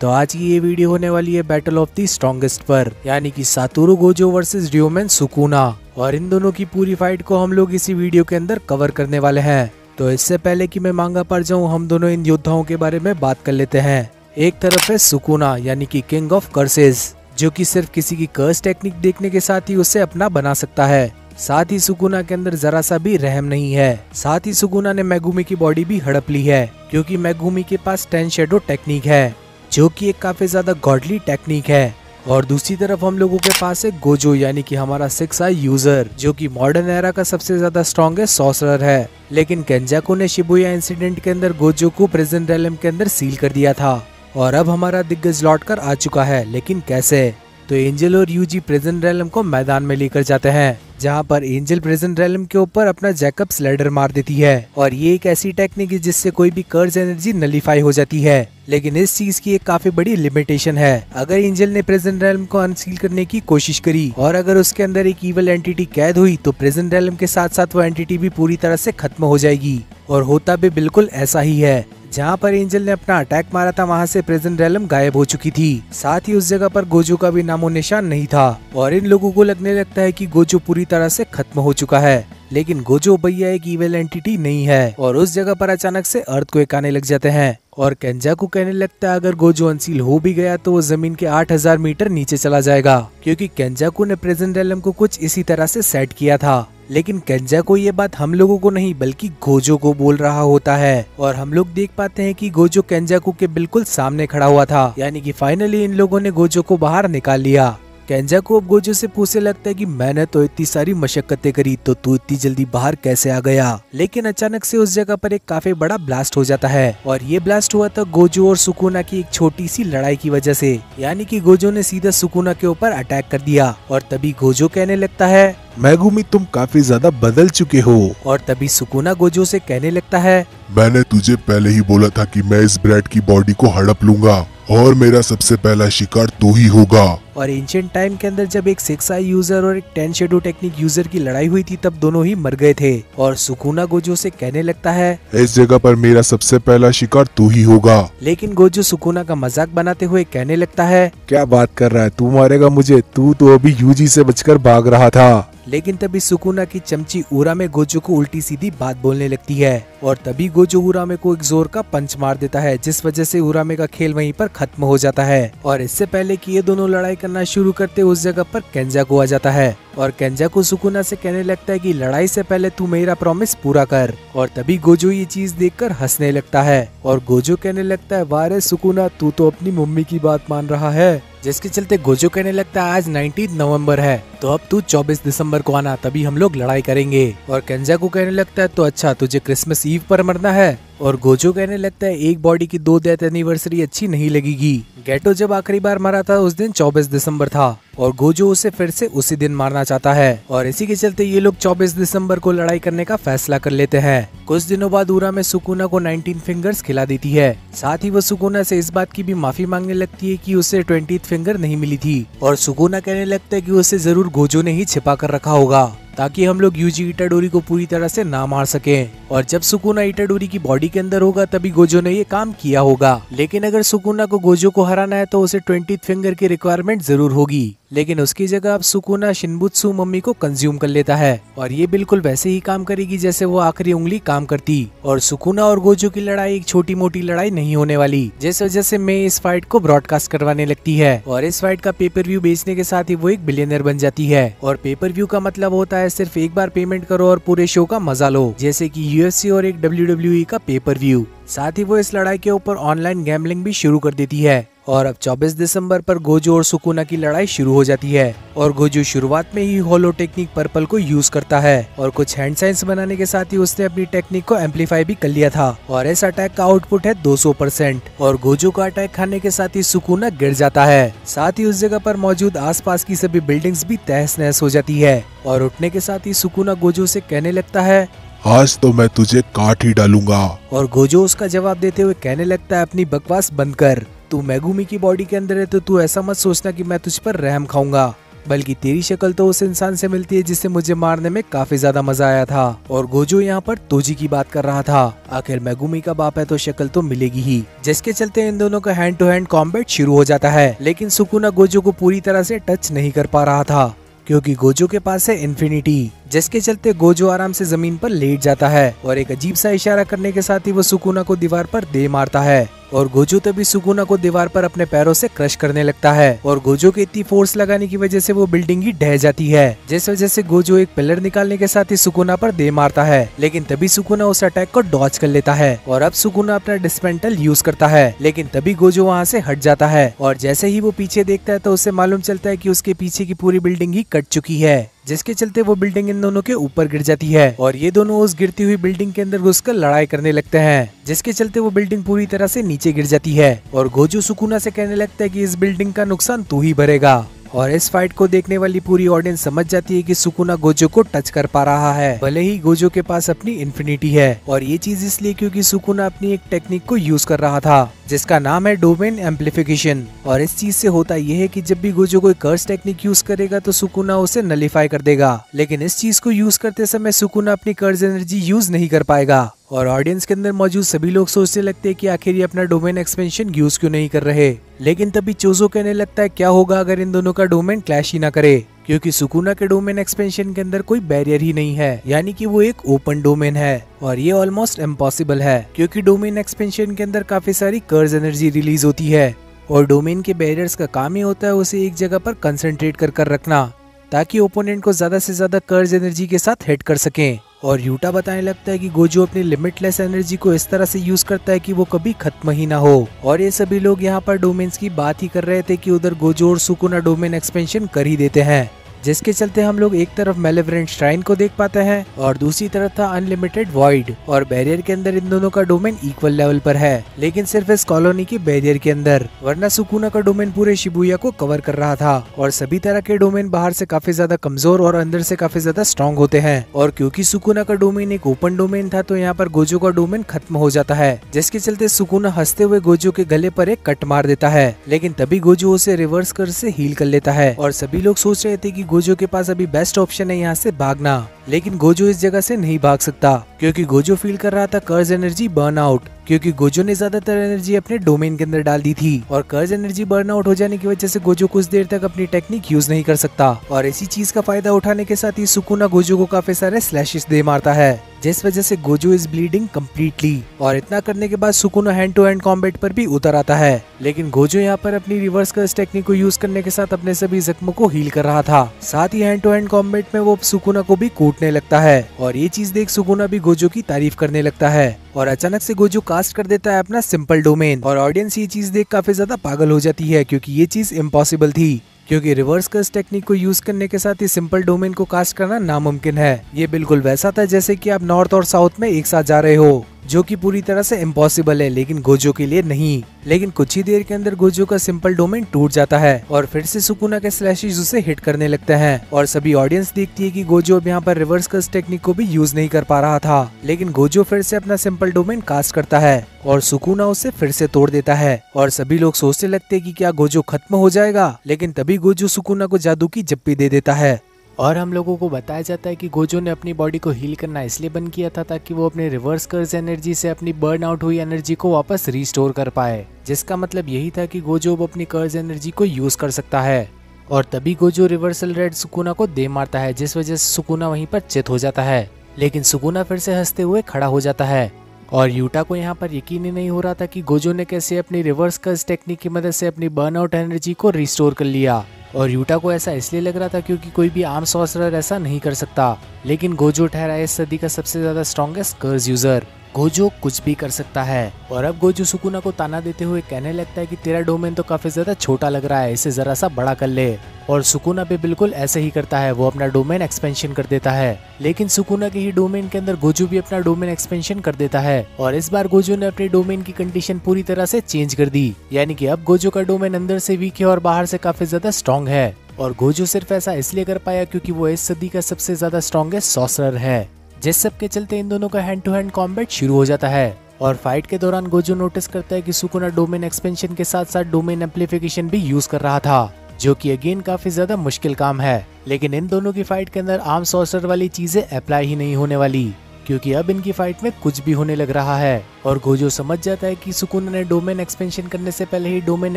तो आज की ये वीडियो होने वाली है बैटल ऑफ द स्ट्रॉन्गेस्ट पर, यानी कि सातोरू गोजो वर्सेस ड्यूमेन सुकुना। और इन दोनों की पूरी फाइट को हम लोग इसी वीडियो के अंदर कवर करने वाले हैं। तो इससे पहले कि मैं मांगा पर जाऊं, हम दोनों इन योद्धाओं के बारे में बात कर लेते हैं। एक तरफ है सुकुना यानी कि किंग ऑफ कर्सेस, जो कि सिर्फ किसी की कर्स टेक्निक देखने के साथ ही उसे अपना बना सकता है। साथ ही सुकुना के अंदर जरा सा भी रहम नहीं है। साथ ही सुकुना ने मेगुमी की बॉडी भी हड़प ली है, क्योंकि मेगुमी के पास 10 शैडो टेक्निक है, जो कि एक काफी ज्यादा गॉडली टेक्निक है। और दूसरी तरफ हम लोगों के पास है गोजो यानी कि हमारा 6 आई यूजर, जो कि मॉडर्न एरा का सबसे ज्यादा स्ट्रॉन्गेस्ट सॉर्सरर है। लेकिन केंजाकू ने शिबुया इंसिडेंट के अंदर गोजो को प्रिजन रेलम के अंदर सील कर दिया था, और अब हमारा दिग्गज लौट कर आ चुका है। लेकिन कैसे? तो एंजल और यूजी प्रिजन रेलम को मैदान में लेकर जाते हैं, जहां पर एंजल प्रिजन रेलम के ऊपर अपना जैकब स्लाइडर मार देती है। और ये एक ऐसी टेक्निक है जिससे कोई भी कर्स एनर्जी नलीफाई हो जाती है। लेकिन इस चीज की एक काफी बड़ी लिमिटेशन है। अगर एंजल ने प्रिजन रेलम को अनसील करने की कोशिश करी और अगर उसके अंदर एक इवल एंटिटी कैद हुई, तो प्रिजन रेलम के साथ साथ वो एंटिटी भी पूरी तरह से खत्म हो जाएगी। और होता भी बिल्कुल ऐसा ही है। जहाँ पर एंजल ने अपना अटैक मारा था, वहाँ से प्रिजन रेलम गायब हो चुकी थी। साथ ही उस जगह पर गोजो का भी नामो निशान नहीं था। और इन लोगों को लगने लगता है कि गोजो पूरी तरह से खत्म हो चुका है। लेकिन गोजो भैया एक इविल एंटिटी नहीं है। और उस जगह पर अचानक से अर्थक्वेक आने लग जाते हैं। और केंजाकू कहने लगता है अगर गोजो अनसील हो भी गया तो वो जमीन के 8000 मीटर नीचे चला जाएगा, क्योंकि केंजाकू ने प्रिजन रेलम को कुछ इसी तरह से सेट किया था। लेकिन केंजाकू ये बात हम लोगों को नहीं बल्कि गोजो को बोल रहा होता है। और हम लोग देख पाते हैं कि गोजो केंजाकू के बिल्कुल सामने खड़ा हुआ था, यानी कि फाइनली इन लोगों ने गोजो को बाहर निकाल लिया। केंजाकू अब गोजो से पूछने लगता है कि मैंने तो इतनी सारी मशक्कतें करी, तो तू इतनी जल्दी बाहर कैसे आ गया? लेकिन अचानक से उस जगह पर एक काफी बड़ा ब्लास्ट हो जाता है। और ये ब्लास्ट हुआ था गोजो और सुकुना की एक छोटी सी लड़ाई की वजह से, यानी कि गोजो ने सीधा सुकुना के ऊपर अटैक कर दिया। और तभी गोजो कहने लगता है मेगुमी तुम काफी ज्यादा बदल चुके हो। और तभी सुकुना गोजो से कहने लगता है मैंने तुझे पहले ही बोला था कि मैं इस ब्रैड की बॉडी को हड़प लूंगा और मेरा सबसे पहला शिकार तू ही होगा। और एंशिएंट टाइम के अंदर जब एक 6 आई यूजर और एक 10 शैडो टेक्निक यूजर की लड़ाई हुई थी, तब दोनों ही मर गए थे। और सुकुना गोजो से कहने लगता है इस जगह पर मेरा सबसे पहला शिकार तू ही होगा। लेकिन गोजो सुकुना का मजाक बनाते हुए कहने लगता है क्या बात कर रहा है, तू मारेगा मुझे? तू तो अभी यूजी से बचकर भाग रहा था। लेकिन तभी सुकुना की चमची उरामे गोजो को उल्टी सीधी बात बोलने लगती है। और तभी गोजो उरामे को एक जोर का पंच मार देता है, जिस वजह से उरामे का खेल वहीं पर खत्म हो जाता है। और इससे पहले कि ये दोनों लड़ाई करना शुरू करते, उस जगह पर केंजाकू आ जाता है। और केंजाकू सुकुना से कहने लगता है कि लड़ाई से पहले तू मेरा प्रॉमिस पूरा कर। और तभी गोजो ये चीज देखकर हंसने लगता है। और गोजो कहने लगता है वाह रे सुकुना, तू तो अपनी मम्मी की बात मान रहा है। जिसके चलते गोजो कहने लगता है आज 19 नवंबर है, तो अब तू 24 दिसंबर को आना, तभी हम लोग लड़ाई करेंगे। और केंजाकू कहने लगता है तो अच्छा, तुझे क्रिसमस ईव पर मरना है? और गोजो कहने लगता है एक बॉडी की 2 डेथ एनिवर्सरी अच्छी नहीं लगेगी। गेटो जब आखिरी बार मरा था उस दिन 24 दिसंबर था, और गोजो उसे फिर से उसी दिन मारना चाहता है। और इसी के चलते ये लोग 24 दिसंबर को लड़ाई करने का फैसला कर लेते हैं। कुछ दिनों बाद उरामे सुकुना को 19 फिंगर्स खिला देती है। साथ ही वो सुकुना से इस बात की भी माफी मांगने लगती है कि उसे 20th फिंगर नहीं मिली थी। और सुकुना कहने लगता है कि उसे जरूर गोजो ने ही छिपा कर रखा होगा, ताकि हम लोग यूजी इटाडोरी को पूरी तरह से ना मार सकें। और जब सुकुना इटाडोरी की बॉडी के अंदर होगा, तभी गोजो ने ये काम किया होगा। लेकिन अगर सुकुना को गोजो को हराना है तो उसे 20th फिंगर की रिक्वायरमेंट जरूर होगी। लेकिन उसकी जगह अब सुकुना शिनबुत्सु मम्मी को कंज्यूम कर लेता है, और ये बिल्कुल वैसे ही काम करेगी जैसे वो आखिरी उंगली काम करती। और सुकुना और गोजो की लड़ाई एक छोटी मोटी लड़ाई नहीं होने वाली, जिस वजह से मैं इस फाइट को ब्रॉडकास्ट करवाने लगती है। और इस फाइट का पेपर व्यू बेचने के साथ ही वो एक बिलियनर बन जाती है। और पेपर व्यू का मतलब होता है सिर्फ एक बार पेमेंट करो और पूरे शो का मजा लो, जैसे कि UFC और एक WWE का पेपर व्यू। साथ ही वो इस लड़ाई के ऊपर ऑनलाइन गैम्बलिंग भी शुरू कर देती है। और अब 24 दिसंबर पर गोजो और सुकुना की लड़ाई शुरू हो जाती है। और गोजो शुरुआत में ही होलो टेक्निक पर्पल को यूज करता है, और कुछ हैंड साइंस बनाने के साथ ही उसने अपनी टेक्निक को एम्पलीफाई भी कर लिया था। और इस अटैक का आउटपुट है 200%। और गोजो का अटैक खाने के साथ ही सुकुना गिर जाता है। साथ ही उस जगह पर मौजूद आसपास की सभी बिल्डिंग्स भी तहस नहस हो जाती है। और उठने के साथ ही सुकुना गोजो से कहने लगता है आज तो मैं तुझे काट ही डालूंगा। और गोजो उसका जवाब देते हुए कहने लगता है अपनी बकवास बंद कर, तू मेगुमी की बॉडी के अंदर है तो तू ऐसा मत सोचना कि मैं तुझ पर रहम खाऊंगा। बल्कि तेरी शक्ल तो उस इंसान से मिलती है जिसे मुझे मारने में काफी ज्यादा मजा आया था। और गोजो यहाँ पर तोजी की बात कर रहा था। आखिर मेगुमी का बाप है तो शक्ल तो मिलेगी ही, जिसके चलते इन दोनों का हैंड टू हैंड कॉम्बैट शुरू हो जाता है। लेकिन सुकुना गोजो को पूरी तरह से टच नहीं कर पा रहा था क्योंकि गोजो के पास है इन्फिनिटी, जिसके चलते गोजो आराम से जमीन पर लेट जाता है और एक अजीब सा इशारा करने के साथ ही वो सुकुना को दीवार पर दे मारता है। और गोजो तभी सुकुना को दीवार पर अपने पैरों से क्रश करने लगता है और गोजो के इतनी फोर्स लगाने की वजह से वो बिल्डिंग ही ढह जाती है, जिस वजह से गोजो एक पिलर निकालने के साथ ही सुकुना पर दे मारता है। लेकिन तभी सुकुना उस अटैक को डॉज कर लेता है और अब सुकुना अपना डिस्मेंटल यूज करता है। लेकिन तभी गोजो वहाँ से हट जाता है और जैसे ही वो पीछे देखता है तो उसे मालूम चलता है कि उसके पीछे की पूरी बिल्डिंग ही कट चुकी है, जिसके चलते वो बिल्डिंग इन दोनों के ऊपर गिर जाती है और ये दोनों उस गिरती हुई बिल्डिंग के अंदर घुसकर लड़ाई करने लगते हैं, जिसके चलते वो बिल्डिंग पूरी तरह से नीचे गिर जाती है और गोजो सुकुना से कहने लगता है कि इस बिल्डिंग का नुकसान तू ही भरेगा। और इस फाइट को देखने वाली पूरी ऑडियंस समझ जाती है कि सुकुना गोजो को टच कर पा रहा है, भले ही गोजो के पास अपनी इन्फिनिटी है। और ये चीज इसलिए क्योंकि सुकुना अपनी एक टेक्निक को यूज कर रहा था जिसका नाम है डोमेन एम्पलीफिकेशन। और इस चीज से होता यह है कि जब भी गोजो कोई कर्स टेक्निक यूज करेगा तो सुकुना उसे नलीफाई कर देगा, लेकिन इस चीज को यूज करते समय सुकुना अपनी कर्स एनर्जी यूज नहीं कर पाएगा। और ऑडियंस के अंदर मौजूद सभी लोग सोचने लगते हैं कि आखिर ये अपना डोमेन एक्सपेंशन यूज क्यों नहीं कर रहे। लेकिन तभी चोजो कहने लगता है क्या होगा अगर इन दोनों का डोमेन क्लैश ही ना करे, क्योंकि सुकुना के डोमेन एक्सपेंशन के अंदर कोई बैरियर ही नहीं है, यानी कि वो एक ओपन डोमेन है और ये ऑलमोस्ट इम्पॉसिबल है क्योंकि डोमेन एक्सपेंशन के अंदर काफी सारी कर्स एनर्जी रिलीज होती है और डोमेन के बैरियर्स का काम ही होता है उसे एक जगह पर कंसंट्रेट कर रखना ताकि ओपोनेंट को ज्यादा से ज्यादा कर्स एनर्जी के साथ हिट कर सकें। और यूटा बताने लगता है कि गोजो अपनी लिमिटलेस एनर्जी को इस तरह से यूज करता है कि वो कभी खत्म ही ना हो। और ये सभी लोग यहाँ पर डोमेन्स की बात ही कर रहे थे कि उधर गोजो और सुकुना डोमेन एक्सपेंशन कर ही देते हैं, जिसके चलते हम लोग एक तरफ मेलेवरेंट श्राइन को देख पाते हैं और दूसरी तरफ था अनलिमिटेड वॉइड। और बैरियर के अंदर इन दोनों का डोमेन इक्वल लेवल पर है, लेकिन सिर्फ इस कॉलोनी के बैरियर के अंदर, वरना सुकुना का डोमेन पूरे शिबुया को कवर कर रहा था। और सभी तरह के डोमेन बाहर से काफी ज्यादा कमजोर और अंदर से काफी ज्यादा स्ट्रॉन्ग होते हैं। और क्योंकि सुकुना का डोमेन एक ओपन डोमेन था तो यहाँ पर गोजो का डोमेन खत्म हो जाता है, जिसके चलते सुकुना हंसते हुए गोजो के गले पर एक कट मार देता है। लेकिन तभी गोजो उसे रिवर्स कर से हील कर लेता है और सभी लोग सोच रहे थे कि गोजो के पास अभी बेस्ट ऑप्शन है यहाँ से भागना, लेकिन गोजो इस जगह से नहीं भाग सकता क्योंकि गोजो फील कर रहा था कर्स एनर्जी बर्न आउट, क्योंकि गोजो ने ज्यादातर एनर्जी अपने डोमेन के अंदर डाल दी थी और कर्स एनर्जी बर्न आउट हो जाने की वजह से गोजो कुछ देर तक अपनी टेक्निक यूज नहीं कर सकता। और इसी चीज का फायदा उठाने के साथ ही सुकुना गोजो को काफी सारे स्लैशेस दे मारता है, जिस वजह से गोजो इज ब्लीडिंग कम्प्लीटली। और इतना करने के बाद Sukuna hand to hand combat पर भी उतर आता है, लेकिन गोजो यहाँ पर अपनी रिवर्स कर्स टेक्निक को यूज करने के साथ अपने सभी जख्मों को हील कर रहा था। साथ ही हैंड टू हैंड कॉम्बैट में वो सुकुना को भी कूटने लगता है और ये चीज देख सुकुना भी गोजो की तारीफ करने लगता है। और अचानक से गोजो कास्ट कर देता है अपना सिंपल डोमेन और ऑडियंस ये चीज देख काफी ज्यादा पागल हो जाती है क्योंकि ये चीज इम्पॉसिबल थी, क्योंकि रिवर्स कर्स टेक्निक को यूज करने के साथ ही सिंपल डोमेन को कास्ट करना नामुमकिन है। ये बिल्कुल वैसा था जैसे कि आप नॉर्थ और साउथ में एक साथ जा रहे हो, जो कि पूरी तरह से इम्पॉसिबल है, लेकिन गोजो के लिए नहीं। लेकिन कुछ ही देर के अंदर गोजो का सिंपल डोमेन टूट जाता है और फिर से सुकुना के स्लैशेस उसे हिट करने लगते हैं और सभी ऑडियंस देखती है कि गोजो अब यहाँ पर रिवर्स कर्स टेक्निक को भी यूज नहीं कर पा रहा था, लेकिन गोजो फिर से अपना सिंपल डोमेन कास्ट करता है और सुकुना उसे फिर से तोड़ देता है। और सभी लोग सोचने लगते हैं कि क्या गोजो खत्म हो जाएगा, लेकिन तभी गोजो सुकुना को जादू की जप्पी दे देता है। और हम लोगों को बताया जाता है कि गोजो ने अपनी बॉडी को हील करना इसलिए बंद किया था ताकि वो अपने रिवर्स कर्स एनर्जी से अपनी बर्न आउट हुई एनर्जी को वापस रिस्टोर कर पाए, जिसका मतलब यही था कि गोजो अब अपनी कर्स एनर्जी को यूज कर सकता है। और तभी गोजो रिवर्सल रेड सुकुना को दे मारता है, जिस वजह से सुकुना वहीं पर चित हो जाता है, लेकिन सुकुना फिर से हंसते हुए खड़ा हो जाता है। और यूटा को यहाँ पर यकीन ही नहीं हो रहा था कि गोजो ने कैसे अपनी रिवर्स कर्स टेक्निक की मदद से अपनी बर्न आउट एनर्जी को रिस्टोर कर लिया। और यूटा को ऐसा इसलिए लग रहा था क्योंकि कोई भी आर्म सॉर्सरर ऐसा नहीं कर सकता, लेकिन गोजो ठहरा इस सदी का सबसे ज्यादा स्ट्रॉन्गेस्ट कर्स यूजर। गोजो कुछ भी कर सकता है। और अब गोजो सुकुना को ताना देते हुए कहने लगता है कि तेरा डोमेन तो काफी ज्यादा छोटा लग रहा है, इसे जरा सा बड़ा कर ले। और सुकुना भी बिल्कुल ऐसे ही करता है, वो अपना डोमेन एक्सपेंशन कर देता है। लेकिन सुकुना के ही डोमेन के अंदर गोजो भी अपना डोमेन एक्सपेंशन कर देता है और इस बार गोजो ने अपने डोमेन की कंडीशन पूरी तरह से चेंज कर दी, यानी कि अब गोजो का डोमेन अंदर से वीक है और बाहर से काफी ज्यादा स्ट्रॉन्ग है। और गोजो सिर्फ ऐसा इसलिए कर पाया क्योंकि वो इस सदी का सबसे ज्यादा स्ट्रॉन्गेस्ट सॉर्सरर है, जिस सब के चलते इन दोनों का हैंड टू हैंड कॉम्बैट शुरू हो जाता है। और फाइट के दौरान गोजो नोटिस करता है कि सुकुना डोमेन एक्सपेंशन के साथ साथ डोमेन एम्पलीफिकेशन भी यूज कर रहा था, जो कि अगेन काफी ज्यादा मुश्किल काम है। लेकिन इन दोनों की फाइट के अंदर आर्म सॉर्सर वाली चीजें अप्लाई ही नहीं होने वाली, क्योंकि अब इनकी फाइट में कुछ भी होने लग रहा है। और गोजो समझ जाता है कि सुकुना ने डोमेन एक्सपेंशन करने से पहले ही डोमेन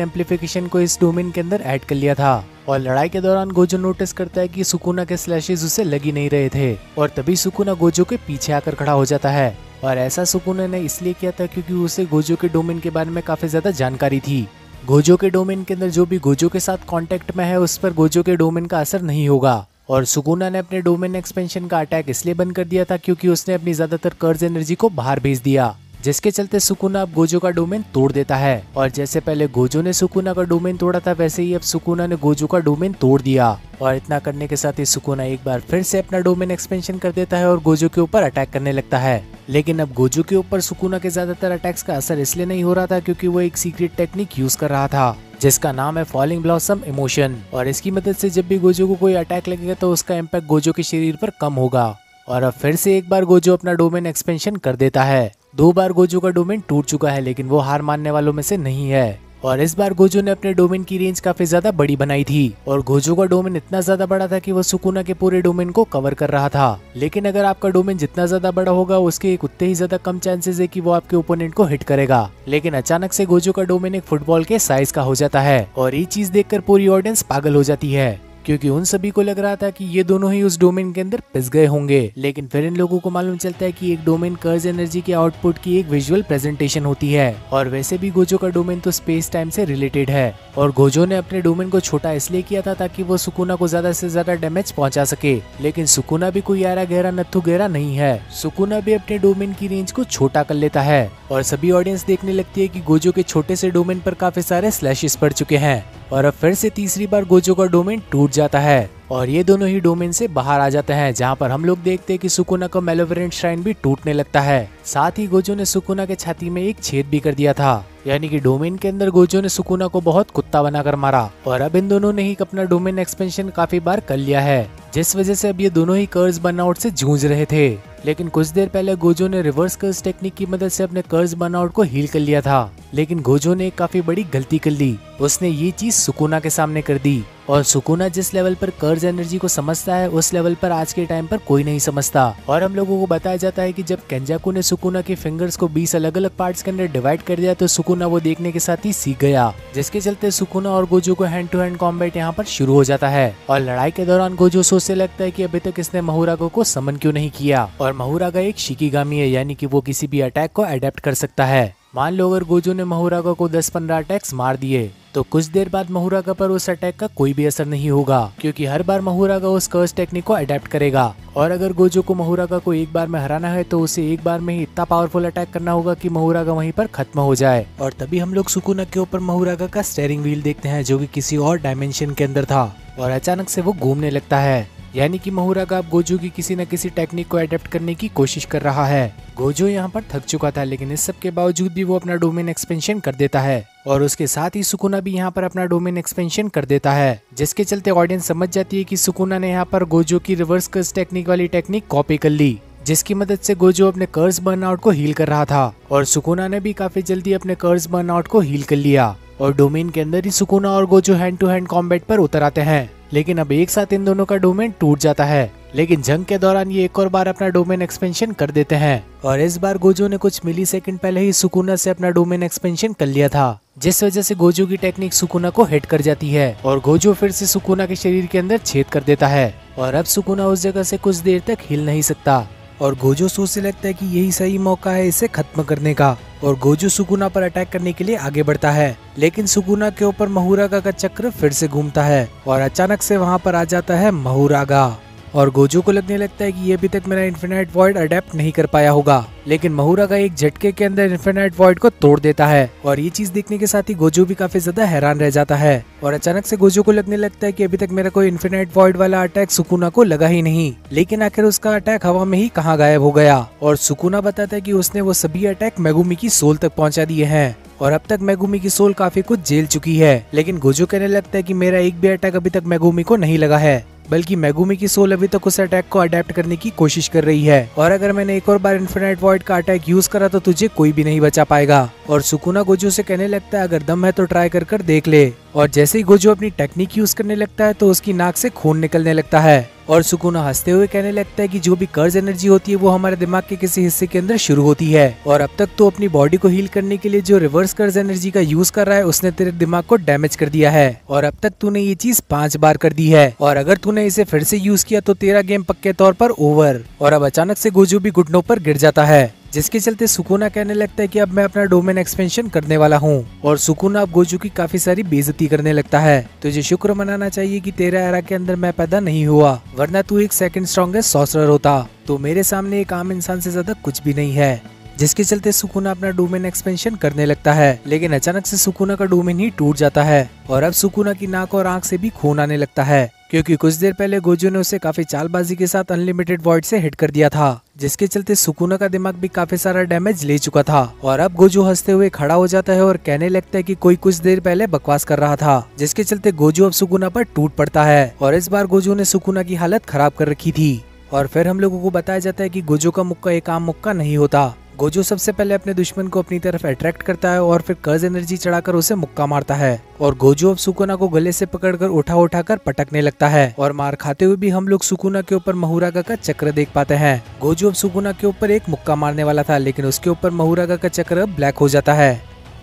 एम्पलीफिकेशन को इस डोमेन के अंदर ऐड कर लिया था। और लड़ाई के दौरान गोजो नोटिस करता है कि सुकुना के स्लैशेस उसे लगी नहीं रहे थे, और तभी सुकुना गोजो के पीछे आकर खड़ा हो जाता है। और ऐसा सुकुना ने इसलिए किया था क्योंकि उसे गोजो के डोमेन के बारे में काफी ज्यादा जानकारी थी। गोजो के डोमेन के अंदर जो भी गोजो के साथ कांटेक्ट में है उस पर गोजो के डोमेन का असर नहीं होगा। और सुकुना ने अपने डोमेन एक्सपेंशन का अटैक इसलिए बंद कर दिया था क्योंकि उसने अपनी ज्यादातर कर्ज एनर्जी को बाहर भेज दिया, जिसके चलते सुकुना अब गोजो का डोमेन तोड़ देता है। और जैसे पहले गोजो ने सुकुना का डोमेन तोड़ा था, वैसे ही अब सुकुना ने गोजो का डोमेन तोड़ दिया। और इतना करने के साथ ही सुकुना एक बार फिर से अपना डोमेन एक्सपेंशन कर देता है और गोजो के ऊपर अटैक करने लगता है। लेकिन अब गोजो के ऊपर सुकुना के ज्यादातर अटैक्स का असर इसलिए नहीं हो रहा था क्योंकि वो एक सीक्रेट टेक्निक यूज कर रहा था, जिसका नाम है फॉलिंग ब्लॉसम इमोशन। और इसकी मदद से जब भी गोजो को कोई अटैक लगेगा तो उसका इम्पैक्ट गोजो के शरीर पर कम होगा। और अब फिर से एक बार गोजो अपना डोमेन एक्सपेंशन कर देता है। 2 बार गोजो का डोमेन टूट चुका है, लेकिन वो हार मानने वालों में से नहीं है। और इस बार गोजो ने अपने डोमेन की रेंज काफी ज्यादा बड़ी बनाई थी, और गोजो का डोमेन इतना ज्यादा बड़ा था कि वो सुकुना के पूरे डोमेन को कवर कर रहा था। लेकिन अगर आपका डोमेन जितना ज्यादा बड़ा होगा, उसके एक उतने ही ज्यादा कम चांसेस है कि वो आपके ओपोनेंट को हिट करेगा। लेकिन अचानक से गोजो का डोमेन एक फुटबॉल के साइज का हो जाता है, और ये चीज देखकर पूरी ऑडियंस पागल हो जाती है, क्योंकि उन सभी को लग रहा था कि ये दोनों ही उस डोमेन के अंदर पिस गए होंगे। लेकिन फिर इन लोगों को मालूम चलता है कि एक डोमेन कर्ज एनर्जी के आउटपुट की एक विजुअल प्रेजेंटेशन होती है, और वैसे भी गोजो का डोमेन तो स्पेस टाइम से रिलेटेड है। और गोजो ने अपने डोमेन को छोटा इसलिए किया था ताकि वो सुकुना को ज्यादा से ज्यादा डैमेज पहुंचा सके। लेकिन सुकुना भी कोई यारा गहरा नत्थु गहरा नहीं है, सुकुना भी अपने डोमेन की रेंज को छोटा कर लेता है, और सभी ऑडियंस देखने लगती है कि गोजो के छोटे से डोमेन पर काफी सारे स्लैशेस पड़ चुके हैं। और अब फिर से तीसरी बार गोजो का डोमेन टूट जाता है, और ये दोनों ही डोमेन से बाहर आ जाते हैं, जहाँ पर हम लोग देखते हैं कि सुकुना का मेलेवरेंट श्राइन भी टूटने लगता है। साथ ही गोजो ने सुकुना के छाती में एक छेद भी कर दिया था, यानी कि डोमेन के अंदर गोजो ने सुकुना को बहुत कुत्ता बनाकर मारा। और अब इन दोनों ने ही अपना डोमेन एक्सपेंशन काफी बार कर लिया है, जिस वजह से अब ये दोनों ही कर्ज बर्नआउट से जूझ रहे थे। लेकिन कुछ देर पहले गोजो ने रिवर्स कर्ज टेक्निक की मदद से अपने कर्ज बर्नआउट को हील कर लिया था, लेकिन गोजो ने एक काफी बड़ी गलती कर ली। उसने ये चीज सुकुना के सामने कर दी, और सुकुना जिस लेवल पर कर्ज एनर्जी को समझता है उस लेवल पर आज के टाइम पर कोई नहीं समझता। और हम लोगों को बताया जाता है कि जब केंजाकू ने सुकुना के फिंगर्स को 20 अलग अलग पार्ट्स के अंदर डिवाइड कर दिया तो सुकुना वो देखने के साथ ही सीख गया, जिसके चलते सुकुना और गोजो को हैंड टू हैंड कॉम्बैट यहाँ पर शुरू हो जाता है। और लड़ाई के दौरान गोजो सोचने लगता है कि अभी तक इसने महूरागा को समन क्यों नहीं किया। और महूरागा एक शिकिगामी है, यानी कि वो किसी भी अटैक को अडेप्ट कर सकता है। मान लो अगर गोजो ने महूरागा को 10-15 अटैक्स मार दिए तो कुछ देर बाद महूरागा पर उस अटैक का कोई भी असर नहीं होगा, क्योंकि हर बार महूरागा उस कर्ज टेक्निक को अडेप्ट करेगा। और अगर गोजो को महूरागा को एक बार में हराना है तो उसे एक बार में ही इतना पावरफुल अटैक करना होगा कि महूरागा वहीं पर खत्म हो जाए। और तभी हम लोग सुकुना के ऊपर महूरागा का स्टीयरिंग व्हील देखते हैं, जो कि किसी और डायमेंशन के अंदर था, और अचानक से वो घूमने लगता है, यानी कि महूरागा अब गोजो की किसी न किसी टेक्निक को अडेप्ट करने की कोशिश कर रहा है। गोजो यहाँ पर थक चुका था, लेकिन इस सब के बावजूद भी वो अपना डोमेन एक्सपेंशन कर देता है, और उसके साथ ही सुकुना भी यहाँ पर अपना डोमेन एक्सपेंशन कर देता है, जिसके चलते ऑडियंस समझ जाती है कि सुकुना ने यहाँ पर गोजो की रिवर्स कर्ज टेक्निक वाली टेक्निक कॉपी कर ली, जिसकी मदद से गोजो अपने कर्ज बर्नआउट को हील कर रहा था। और सुकुना ने भी काफी जल्दी अपने कर्ज बर्नआउट को हील कर लिया, और डोमेन के अंदर ही सुकुना और Gojo hand to hand combat पर उतर आते हैं। लेकिन अब एक साथ इन दोनों का डोमेन टूट जाता है, लेकिन जंग के दौरान ये एक और बार अपना डोमेन एक्सपेंशन कर देते हैं। और इस बार गोजो ने कुछ मिली सेकेंड पहले ही सुकुना से अपना डोमेन एक्सपेंशन कर लिया था, जिस वजह से गोजो की टेक्निक सुकुना को हिट कर जाती है, और गोजो फिर से सुकुना के शरीर के अंदर छेद कर देता है। और अब सुकुना उस जगह से कुछ देर तक हिल नहीं सकता, और गोजो सोचने लगता है कि यही सही मौका है इसे खत्म करने का, और गोजो सुकुना पर अटैक करने के लिए आगे बढ़ता है। लेकिन सुकुना के ऊपर महूरागा का चक्र फिर से घूमता है, और अचानक से वहां पर आ जाता है महूरागा, और गोजो को लगने लगता है कि ये अभी तक मेरा इन्फिनाइट वॉइड अडेप्ट नहीं कर पाया होगा। लेकिन महूरागा एक झटके के अंदर इन्फिनाइट वॉइड को तोड़ देता है, और ये चीज देखने के साथ ही गोजो भी काफी ज्यादा हैरान रह जाता है। और अचानक से गोजो को लगने लगता है कि अभी तक मेरा कोई इन्फिनाइट वॉइड वाला अटैक सुकुना को लगा ही नहीं, लेकिन आखिर उसका अटैक हवा में ही कहाँ गायब हो गया। और सुकुना बताता है कि उसने वो सभी अटैक मेगुमी की सोल तक पहुँचा दिए हैं, और अब तक मेगुमी की सोल काफी कुछ झेल चुकी है। लेकिन गोजो कहने लगता है कि मेरा एक भी अटैक अभी तक मेगुमी को नहीं लगा है, बल्कि मेगुमी की सोल अभी तक उस अटैक को अडेप्ट करने की कोशिश कर रही है, और अगर मैंने एक और बार इन्फिनाइट वॉइड का अटैक यूज करा तो तुझे कोई भी नहीं बचा पाएगा। और सुकुना गोजो से कहने लगता है अगर दम है तो ट्राई कर देख ले। और जैसे ही गोजो अपनी टेक्निक यूज करने लगता है तो उसकी नाक से खून निकलने लगता है और सुकुना हंसते हुए कहने लगता है कि जो भी कर्ज एनर्जी होती है वो हमारे दिमाग के किसी हिस्से के अंदर शुरू होती है और अब तक तो अपनी बॉडी को हील करने के लिए जो रिवर्स कर्ज एनर्जी का यूज कर रहा है उसने तेरे दिमाग को डैमेज कर दिया है और अब तक तूने ये चीज 5 बार कर दी है और अगर तूने इसे फिर से यूज किया तो तेरा गेम पक्के तौर पर ओवर। और अब अचानक से गोजो भी घुटनों पर गिर जाता है जिसके चलते सुकुना कहने लगता है कि अब मैं अपना डोमेन एक्सपेंशन करने वाला हूँ और सुकुना अब गोजो की काफी सारी बेइज्जती करने लगता है। तुझे शुक्र मनाना चाहिए कि तेरा एरा के अंदर मैं पैदा नहीं हुआ, वरना तू एक सेकंड स्ट्रॉन्गेस्ट सॉर्सरर होता। तो मेरे सामने एक आम इंसान से ज्यादा कुछ भी नहीं है। जिसके चलते सुकुना अपना डोमेन एक्सपेंशन करने लगता है, लेकिन अचानक से सुकुना का डोमेन ही टूट जाता है और अब सुकुना की नाक और आंख से भी खून आने लगता है क्योंकि कुछ देर पहले गोजो ने उसे काफी चालबाजी के साथ अनलिमिटेड वॉइड से हिट कर दिया था, जिसके चलते सुकुना का दिमाग भी काफी सारा डैमेज ले चुका था। और अब गोजो हंसते हुए खड़ा हो जाता है और कहने लगता है कि कोई कुछ देर पहले बकवास कर रहा था, जिसके चलते गोजो अब सुकुना पर टूट पड़ता है और इस बार गोजो ने सुकुना की हालत खराब कर रखी थी। और फिर हम लोगों को बताया जाता है कि गोजो का मुक्का एक आम मुक्का नहीं होता। गोजो सबसे पहले अपने दुश्मन को अपनी तरफ अट्रैक्ट करता है और फिर कर्ज एनर्जी चढ़ाकर उसे मुक्का मारता है और गोजो अब सुकुना को गले से पकड़कर उठाकर पटकने लगता है और मार खाते हुए भी हम लोग सुकुना के ऊपर महुरागा का चक्र देख पाते हैं। गोजो अब सुकुना के ऊपर एक मुक्का मारने वाला था, लेकिन उसके ऊपर महुरागा का चक्र ब्लैक हो जाता है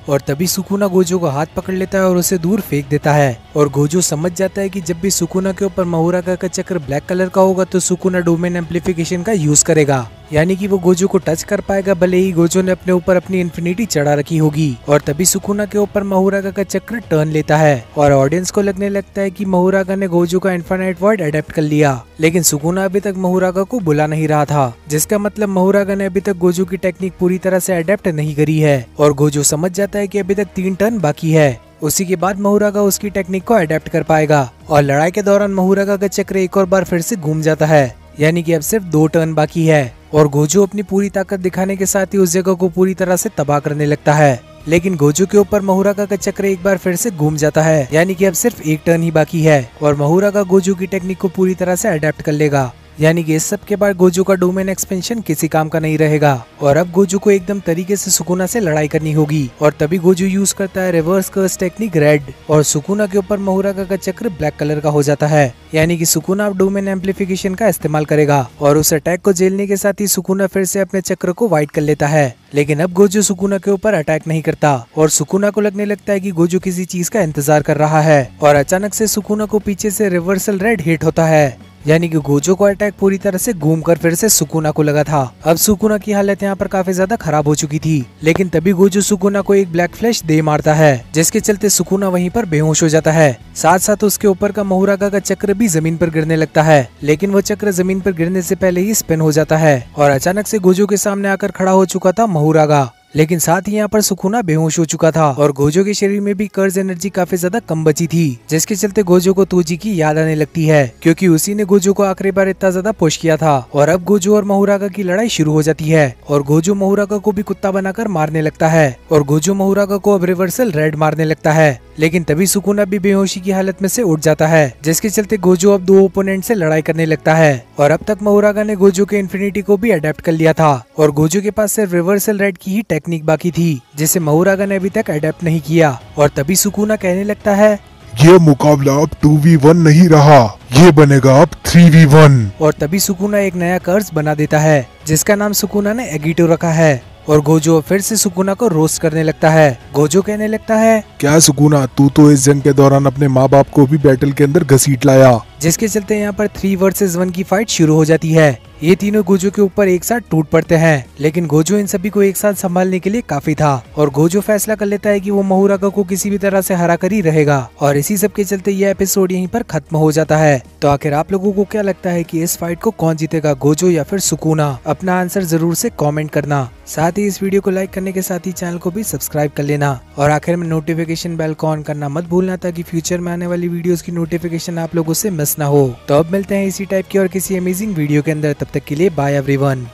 और तभी सुकुना गोजो को हाथ पकड़ लेता है और उसे दूर फेंक देता है और गोजो समझ जाता है कि जब भी सुकुना के ऊपर महुरागा का चक्र ब्लैक कलर का होगा तो सुकुना डोमेन एम्पलीफिकेशन का यूज करेगा, यानी कि वो गोजो को टच कर पाएगा भले ही गोजो ने अपने ऊपर अपनी इन्फिनिटी चढ़ा रखी होगी। और तभी सुकुना के ऊपर महुरागा का चक्र टर्न लेता है और ऑडियंस को लगने लगता है कि महुरागा ने गोजो का इनफाइनाइट वॉइड अडेप्ट कर लिया, लेकिन सुकुना अभी तक महुरागा को बुला नहीं रहा था, जिसका मतलब महुरागा ने अभी तक गोजो की टेक्निक पूरी तरह से अडेप्ट नहीं करी है। और गोजो समझ जाता है कि अभी तक 3 टर्न बाकी है, उसी के बाद महुरागा उसकी टेक्निक को अडेप्ट कर पाएगा। और लड़ाई के दौरान महुरागा का चक्र एक और बार फिर से घूम जाता है, यानी कि अब सिर्फ 2 टर्न बाकी है और गोजो अपनी पूरी ताकत दिखाने के साथ ही उस जगह को पूरी तरह से तबाह करने लगता है। लेकिन गोजो के ऊपर महुरागा का चक्र एक बार फिर से घूम जाता है, यानी कि अब सिर्फ 1 टर्न ही बाकी है और महुरागा गोजो की टेक्निक को पूरी तरह से अडेप्ट कर लेगा, यानी कि इस सब के बाद गोजो का डोमेन एक्सपेंशन किसी काम का नहीं रहेगा। और अब गोजो को एकदम तरीके से सुकुना से लड़ाई करनी होगी और तभी गोजो यूज करता है रिवर्स कर्स टेक्निक रेड और सुकुना के ऊपर महुरागा का चक्र ब्लैक कलर का हो जाता है, यानी कि सुकुना अब डोमेन एम्पलीफिकेशन का इस्तेमाल करेगा और उस अटैक को झेलने के साथ ही सुकुना फिर से अपने चक्र को वाइट कर लेता है। लेकिन अब गोजो सुकुना के ऊपर अटैक नहीं करता और सुकुना को लगने लगता है कि गोजो किसी चीज का इंतजार कर रहा है और अचानक से सुकुना को पीछे से रिवर्सल रेड हिट होता है, यानी कि गोजो को अटैक पूरी तरह से घूमकर फिर से सुकुना को लगा था। अब सुकुना की हालत यहाँ पर काफी ज्यादा खराब हो चुकी थी, लेकिन तभी गोजो सुकुना को एक ब्लैक फ्लैश दे मारता है, जिसके चलते सुकुना वहीं पर बेहोश हो जाता है। साथ साथ उसके ऊपर का महुरागा का चक्र भी जमीन पर गिरने लगता है, लेकिन वो चक्र जमीन पर गिरने से पहले ही स्पिन हो जाता है और अचानक से गोजो के सामने आकर खड़ा हो चुका था महुरागा, लेकिन साथ ही यहाँ पर सुकुना बेहोश हो चुका था और गोजो के शरीर में भी कर्ज एनर्जी काफी ज्यादा कम बची थी, जिसके चलते गोजो को तोजी की याद आने लगती है क्योंकि उसी ने गोजो को आखिरी बार इतना ज्यादा पुश किया था। और अब गोजो और महुरागा की लड़ाई शुरू हो जाती है और गोजो महुरागा को भी कुत्ता बनाकर मारने लगता है और गोजो महुरागा को अब रिवर्सल रेड मारने लगता है, लेकिन तभी सुकुना भी बेहोशी की हालत में से उठ जाता है, जिसके चलते गोजो अब 2 ओपोनेंट से लड़ाई करने लगता है। और अब तक महुरागा ने गोजो के इन्फिनिटी को भी अडेप्ट कर लिया था और गोजो के पास सिर्फ रिवर्सल रेड की ही टेक्निक बाकी थी, जिसे महुरागा ने अभी तक अडेप्ट नहीं किया। और तभी सुकुना कहने लगता है, ये मुकाबला अब 2v1 नहीं रहा, ये बनेगा अब 3v1। और तभी सुकुना एक नया कर्ज बना देता है जिसका नाम सुकुना ने एगिटो रखा है और गोजो फिर से सुकुना को रोस्ट करने लगता है। गोजो कहने लगता है, क्या सुकुना, तू तो इस जंग के दौरान अपने माँ बाप को भी बैटल के अंदर घसीट लाया। जिसके चलते यहाँ पर 3 वर्सेस 1 की फाइट शुरू हो जाती है। ये तीनों गोजो के ऊपर एक साथ टूट पड़ते हैं, लेकिन गोजो इन सभी को एक साथ संभालने के लिए काफी था और गोजो फैसला कर लेता है कि वो महुरागा को किसी भी तरह से हरा कर ही रहेगा और इसी सब के चलते ये एपिसोड यहीं पर खत्म हो जाता है। तो आखिर आप लोगों को क्या लगता है कि इस फाइट को कौन जीतेगा, गोजो या फिर सुकुना? अपना आंसर जरूर से कॉमेंट करना। साथ ही इस वीडियो को लाइक करने के साथ ही चैनल को भी सब्सक्राइब कर लेना और आखिर में नोटिफिकेशन बेल को ऑन करना मत भूलना ताकि फ्यूचर में आने वाली वीडियोस की नोटिफिकेशन आप लोगों से मिस ना हो। तो अब मिलते हैं इसी टाइप की और किसी अमेजिंग वीडियो के अंदर, तब तक के लिए बाय एवरीवन।